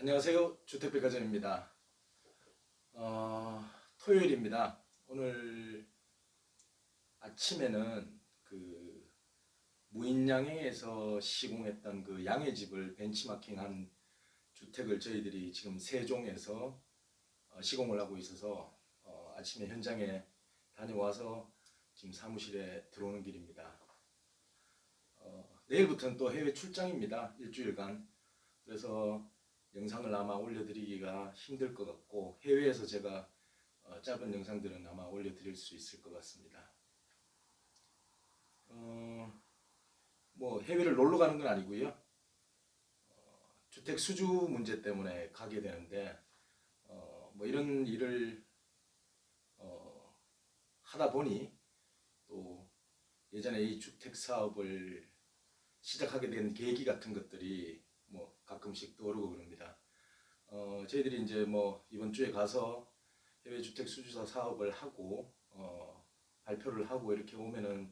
안녕하세요. 주택백화점입니다. 토요일입니다. 오늘 아침에는 그 무인양행에서 시공했던 그 양해집을 벤치마킹한 주택을 저희들이 지금 세종에서 시공을 하고 있어서 아침에 현장에 다녀와서 지금 사무실에 들어오는 길입니다. 내일부터는 또 해외 출장입니다. 일주일간. 그래서 영상을 아마 올려드리기가 힘들 것 같고 해외에서 제가 짧은 영상들은 아마 올려드릴 수 있을 것 같습니다. 뭐 해외를 놀러 가는 건 아니고요. 주택 수주 문제 때문에 가게 되는데 뭐 이런 일을 하다 보니 또 예전에 이 주택 사업을 시작하게 된 계기 같은 것들이 뭐 가끔씩 떠오르고 그럽니다. 저희들이 이제 뭐 이번 주에 가서 해외 주택 수주사 사업을 하고 발표를 하고 이렇게 오면은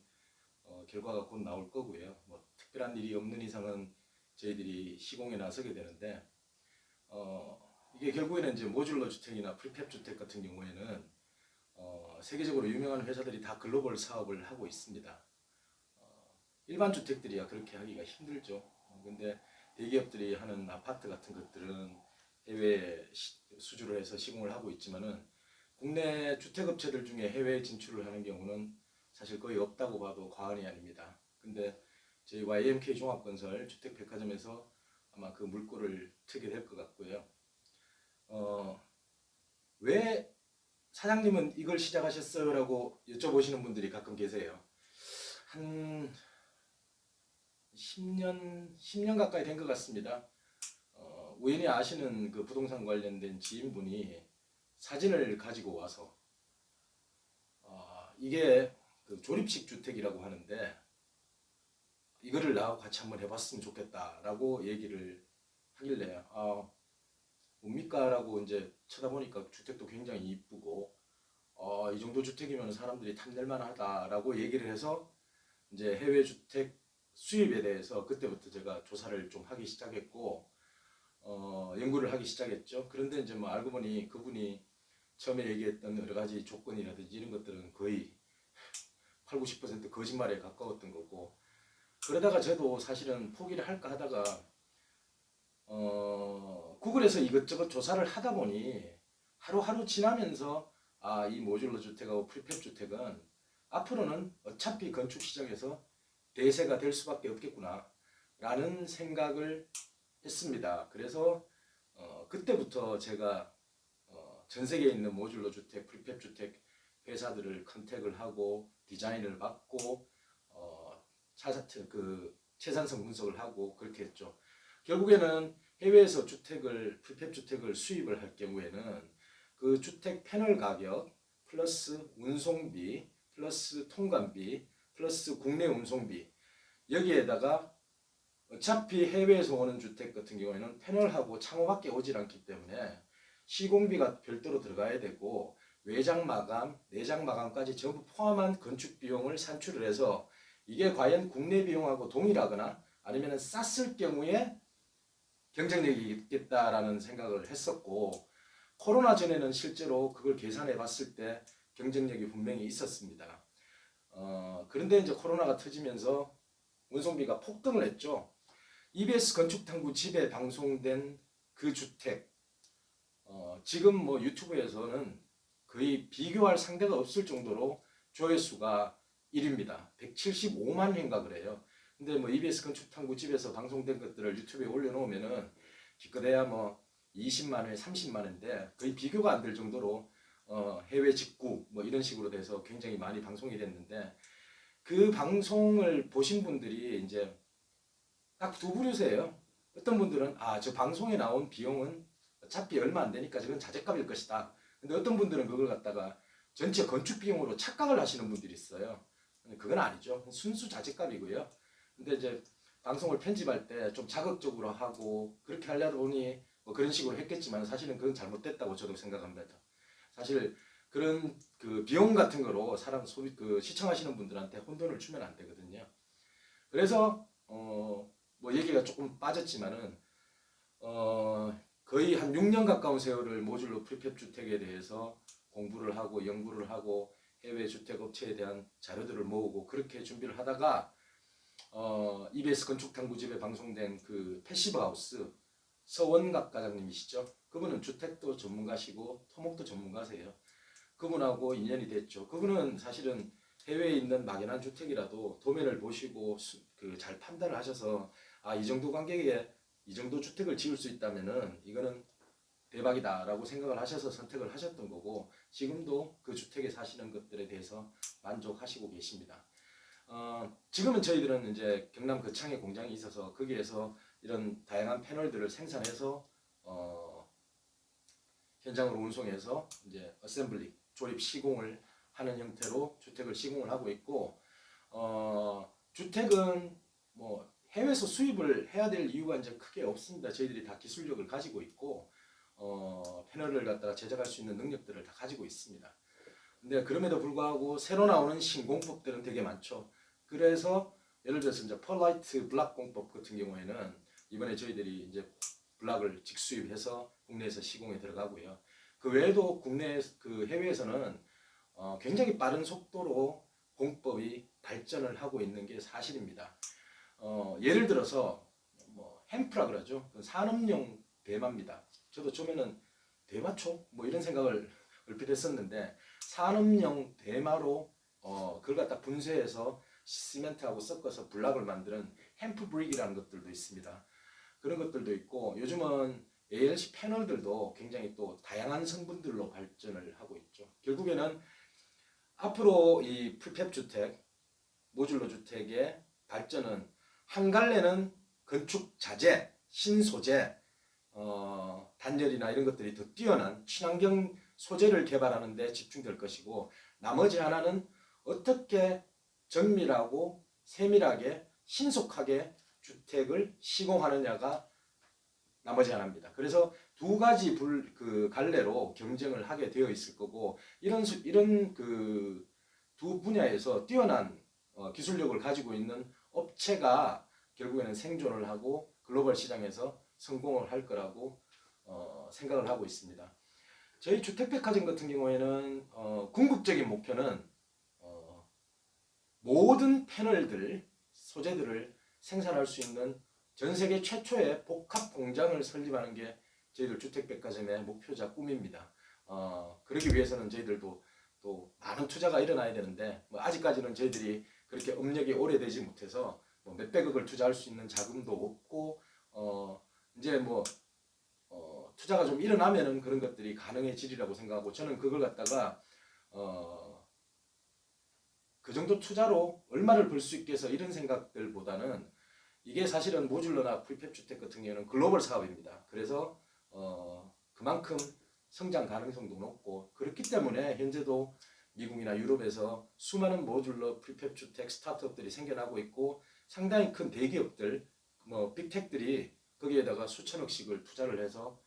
결과가 곧 나올 거고요. 뭐 특별한 일이 없는 이상은 저희들이 시공에 나서게 되는데 이게 결국에는 이제 모듈러 주택이나 프리팹 주택 같은 경우에는 세계적으로 유명한 회사들이 다 글로벌 사업을 하고 있습니다. 일반 주택들이야 그렇게 하기가 힘들죠. 근데 대기업들이 하는 아파트 같은 것들은 해외 수주를 해서 시공을 하고 있지만은 국내 주택업체들 중에 해외 진출을 하는 경우는 사실 거의 없다고 봐도 과언이 아닙니다. 근데 저희 YMK 종합건설 주택백화점에서 아마 그 물꼬를 트게 될 것 같고요. 왜 사장님은 이걸 시작하셨어요? 라고 여쭤보시는 분들이 가끔 계세요. 한 10년 가까이 된 것 같습니다. 우연히 아시는 그 부동산 관련된 지인분이 사진을 가지고 와서 이게 그 조립식 주택이라고 하는데 이거를 나하고 같이 한번 해봤으면 좋겠다라고 얘기를 하길래 뭡니까? 라고 이제 쳐다보니까 주택도 굉장히 이쁘고 이 정도 주택이면 사람들이 탐낼 만하다라고 얘기를 해서 이제 해외 주택 수입에 대해서 그때부터 제가 조사를 좀 하기 시작했고 연구를 하기 시작했죠. 그런데 이제 뭐 알고 보니 그분이 처음에 얘기했던 여러 가지 조건이라든지 이런 것들은 거의 8, 90% 거짓말에 가까웠던 거고 그러다가 저도 사실은 포기를 할까 하다가 구글에서 이것저것 조사를 하다 보니 하루하루 지나면서 이 모듈러 주택하고 프리팹 주택은 앞으로는 어차피 건축 시장에서 대세가 될 수밖에 없겠구나 라는 생각을 했습니다. 그래서 그때부터 제가 전 세계에 있는 모듈러 주택, 프리팹 주택 회사들을 컨택을 하고 디자인을 받고 채산성 분석을 하고 그렇게 했죠. 결국에는 해외에서 주택을 프리팹 주택을 수입을 할 경우에는 그 주택 패널 가격 플러스 운송비 플러스 통관비 플러스 국내 운송비 여기에다가 어차피 해외에서 오는 주택 같은 경우에는 패널하고 창호밖에 오질 않기 때문에 시공비가 별도로 들어가야 되고 외장 마감, 내장 마감까지 전부 포함한 건축 비용을 산출을 해서 이게 과연 국내 비용하고 동일하거나 아니면 쌌을 경우에 경쟁력이 있겠다라는 생각을 했었고 코로나 전에는 실제로 그걸 계산해 봤을 때 경쟁력이 분명히 있었습니다. 그런데 이제 코로나가 터지면서 운송비가 폭등을 했죠. EBS 건축탐구 집에 방송된 그 주택 지금 뭐 유튜브에서는 거의 비교할 상대가 없을 정도로 조회수가 1위입니다. 175만 회인가 그래요. 근데 뭐 EBS 건축탐구 집에서 방송된 것들을 유튜브에 올려놓으면은 기껏해야 뭐 20만 회, 30만 회인데 거의 비교가 안 될 정도로 해외 직구 뭐 이런 식으로 돼서 굉장히 많이 방송이 됐는데 그 방송을 보신 분들이 이제 딱 두 부류세요. 어떤 분들은 저 방송에 나온 비용은 어차피 얼마 안 되니까 저건 자재값일 것이다. 근데 어떤 분들은 그걸 갖다가 전체 건축 비용으로 착각을 하시는 분들이 있어요. 그건 아니죠. 순수 자재값이고요. 근데 이제 방송을 편집할 때 좀 자극적으로 하고 그렇게 하려다 보니 뭐 그런 식으로 했겠지만 사실은 그건 잘못됐다고 저도 생각합니다. 사실 그런 그 비용 같은 거로 사람 소비 시청하시는 분들한테 혼돈을 주면 안 되거든요. 그래서 뭐 얘기가 조금 빠졌지만은 거의 한 6년 가까운 세월을 모듈러 프리팹 주택에 대해서 공부를 하고 연구를 하고 해외 주택 업체에 대한 자료들을 모으고 그렇게 준비를 하다가 EBS 건축탐구집에 방송된 그 패시브 하우스 서원각 과장님이시죠. 그분은 주택도 전문가시고 토목도 전문가세요. 그분하고 인연이 됐죠. 그분은 사실은 해외에 있는 막연한 주택이라도 도면을 보시고 그 잘 판단을 하셔서 이 정도 간격에 이 정도 주택을 지을 수 있다면은 이거는 대박이다라고 생각을 하셔서 선택을 하셨던 거고 지금도 그 주택에 사시는 것들에 대해서 만족하시고 계십니다. 지금은 저희들은 이제 경남 거창에 공장이 있어서 거기에서 이런 다양한 패널들을 생산해서 현장으로 운송해서 이제 어셈블리 조립 시공을 하는 형태로 주택을 시공을 하고 있고 주택은 뭐 해외에서 수입을 해야 될 이유가 이제 크게 없습니다. 저희들이 다 기술력을 가지고 있고 패널을 갖다가 제작할 수 있는 능력들을 다 가지고 있습니다. 근데 그럼에도 불구하고 새로 나오는 신공법들은 되게 많죠. 그래서 예를 들어서 이제 펄라이트 블락 공법 같은 경우에는 이번에 저희들이 이제 블락을 직수입해서 국내에서 시공에 들어가고요. 그 외에도 국내 그 해외에서는 굉장히 빠른 속도로 공법이 발전을 하고 있는 게 사실입니다. 예를 들어서 뭐 햄프라 그러죠. 산업용 대마입니다. 저도 처음에는 대마초 뭐 이런 생각을 얼핏 했었는데 산업용 대마로 그걸 갖다 분쇄해서 시멘트하고 섞어서 블락을 만드는 햄프 브릭이라는 것들도 있습니다. 그런 것들도 있고 요즘은 ALC 패널들도 굉장히 또 다양한 성분들로 발전을 하고 있죠. 결국에는 앞으로 이 프리팹 주택, 모듈러 주택의 발전은 한 갈래는 건축 자재, 신소재, 단열이나 이런 것들이 더 뛰어난 친환경 소재를 개발하는 데 집중될 것이고 나머지 하나는 어떻게 정밀하고 세밀하게 신속하게 주택을 시공하느냐가 나머지 하나입니다. 그래서 두 가지 갈래로 경쟁을 하게 되어 있을 거고 이런 그 두 분야에서 뛰어난 기술력을 가지고 있는 업체가 결국에는 생존을 하고 글로벌 시장에서 성공을 할 거라고 생각을 하고 있습니다. 저희 주택백화점 같은 경우에는 궁극적인 목표는 모든 패널들, 소재들을 생산할 수 있는 전 세계 최초의 복합 공장을 설립하는 게 저희들 주택백화점의 목표자 꿈입니다. 그러기 위해서는 저희들도 또 많은 투자가 일어나야 되는데 뭐 아직까지는 저희들이 그렇게 업력이 오래되지 못해서 뭐 몇백억을 투자할 수 있는 자금도 없고 이제 뭐 투자가 좀 일어나면은 그런 것들이 가능해지리라고 생각하고 저는 그걸 갖다가 그 정도 투자로 얼마를 벌 수 있겠어 이런 생각들보다는 이게 사실은 모듈러나 프리팹 주택 같은 경우는 글로벌 사업입니다. 그래서 그만큼 성장 가능성도 높고 그렇기 때문에 현재도 미국이나 유럽에서 수많은 모듈러 프리팹 주택 스타트업들이 생겨나고 있고 상당히 큰 대기업들 뭐 빅텍들이 거기에다가 수천억씩을 투자를 해서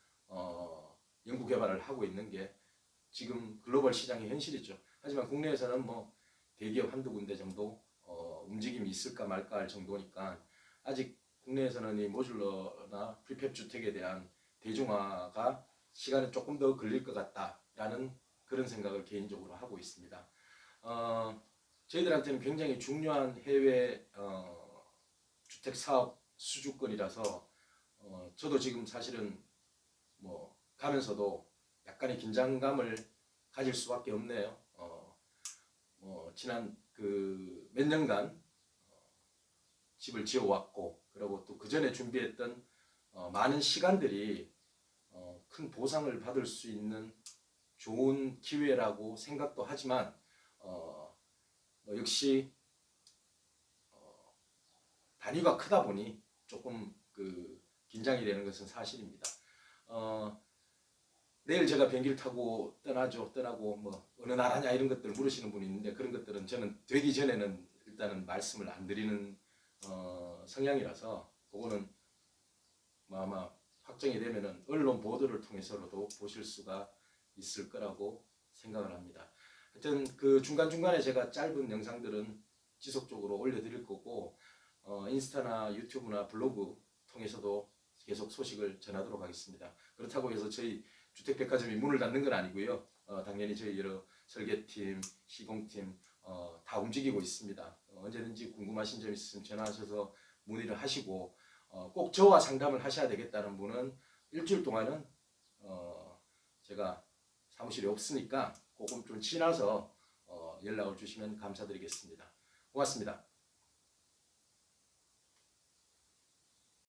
연구 개발을 하고 있는 게 지금 글로벌 시장의 현실이죠. 하지만 국내에서는 뭐 대기업 한두 군데 정도 움직임이 있을까 말까 할 정도니까 아직 국내에서는 이 모듈러나 프리팹 주택에 대한 대중화가 시간이 조금 더 걸릴 것 같다라는 그런 생각을 개인적으로 하고 있습니다. 저희들한테는 굉장히 중요한 해외 주택 사업 수주권이라서 저도 지금 사실은 뭐 가면서도 약간의 긴장감을 가질 수밖에 없네요. 지난 그 몇 년간 집을 지어왔고 그리고 또 그 전에 준비했던 많은 시간들이 큰 보상을 받을 수 있는 좋은 기회라고 생각도 하지만 역시 단위가 크다 보니 조금 그 긴장이 되는 것은 사실입니다. 내일 제가 비행기를 타고 떠나고 뭐 어느 나라냐 이런 것들을 물으시는 분이 있는데 그런 것들은 저는 되기 전에는 일단은 말씀을 안 드리는 성향이라서 그거는 뭐 아마 확정이 되면은 언론 보도를 통해서라도 보실 수가 있을 거라고 생각을 합니다. 하여튼 그 중간중간에 제가 짧은 영상들은 지속적으로 올려드릴 거고 인스타나 유튜브나 블로그 통해서도 계속 소식을 전하도록 하겠습니다. 그렇다고 해서 저희 주택백화점이 문을 닫는 건 아니고요. 당연히 저희 여러 설계팀, 시공팀 다 움직이고 있습니다. 언제든지 궁금하신 점 있으면 전화하셔서 문의를 하시고 꼭 저와 상담을 하셔야 되겠다는 분은 일주일 동안은 제가 사무실에 없으니까 조금 좀 지나서 연락을 주시면 감사드리겠습니다. 고맙습니다.